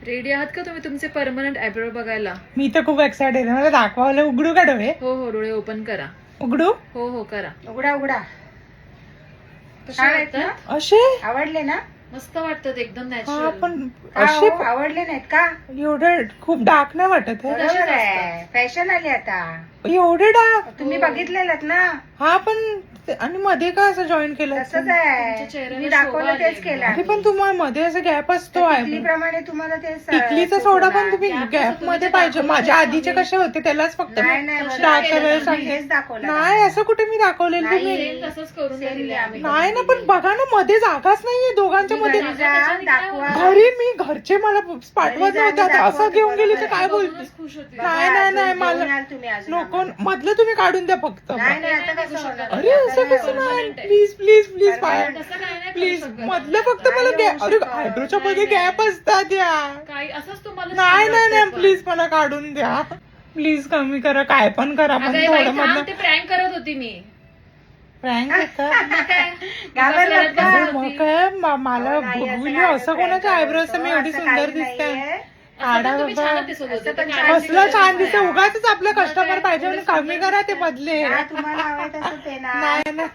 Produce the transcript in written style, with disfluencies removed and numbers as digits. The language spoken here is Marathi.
रेडी आहात का तुम्ही तुमचे परमनंट आयब्रो बघायला? मी तर खूप एक्साइटेड आहे. मला दाखवायला उघडू का डोळे? हो हो, डोळे ओपन करा. उघडू? हो हो, करा. उघडा उघडा. कसे छान आहेत वाटतात? ना? असे आवडले ना? मस्त वाटतात, एकदम हा नॅचरल. पण का असे हो, आवडले नाहीत का? एवढे खूप डार्क नाही वाटत आहे. बरोबर आहे, फॅशन आली आता. एवढे डार्क? तुम्ही बघितलेलं ना? हा पण आणि मध्ये का असं जॉईन केलं? तसंच आहे. तुमच्या चेहऱ्यावर मी दाखवलं शोभा तेच आली केलं अरे आम्ही. पण तुम्हाला मध्ये असं गॅप असतो आहे. प्रमाणे तुम्हाला तेच टिकलीचा सूट सोडा होणार. पण तुम्ही gap गॅप असं मध्ये तुम्ही पाहिजे. दाखवलं माझ्या नाही आधीचे आम्ही. कसे होते त्यालाच फक्त नाही नाही तसं बरोबर. केलं वेळेस मी सांगितलं. हेच दाखवलं. नाही असं कुठे मी दाखवलेलं नाही. तुम्ही. सेम तसंच करून Same दिलंय आम्ही. आम्ही. नाही ना पण बघा ना मध्ये जागाच नाहीये दोघांच्या मध्ये. घरी जा, दाखवा. घरी मी घरचे मला पाठवत घरी जा, नव्हते. आता दाखवा असं तर घेऊन गेली तर बरोबर काय बघूनच बोलते? खुश होती. बघा, नाही, नाही, अजून नाही, घेऊन मला याल तुम्ही अजून नको. आम्हाला. मधलं तुम्ही काढून द्या फक्त. नाही नाही आता नाही, कसं नाही, होणार? अरे असं कसं नाही. Permanent आहे. Please please please Permanent. तसं काय नाही करू प्लीज शकत. मधलं फक्त मला नाही गॅप. होऊ अरे शकत. आयब्रोच्या नाही, मध्ये नाही. गॅप असतात या. काही असंच तुम्हाला नाही छान नाही नाही वाटतंय पण. प्लीज मला काढून द्या. प्लीज कमी करा काय पण करा पण अगं, हे बाई, थोडं थांब, मधलं ते प्रँक करत होती मी. प्रँक होता. घाबरलात का? अरे मग काय मला हो, नाही, असं बघून काय असं prank कोणाच्या करत आयब्रो होतो, मी एवढी असं सुंदर काही दिसते. नाहीये. असं पण तुम्ही बाबा. छानच दिसत होते. असं पण ते छान काळजी कसलं करायची छान नाही. दिसते. उगाच आपलं मग कस्टमर काय, पाहिजे थोडं म्हणून कमी सुंदर करा ते दिसतं. बदले. हा, तुम्हाला हवंय तसं ते ना. नाही ना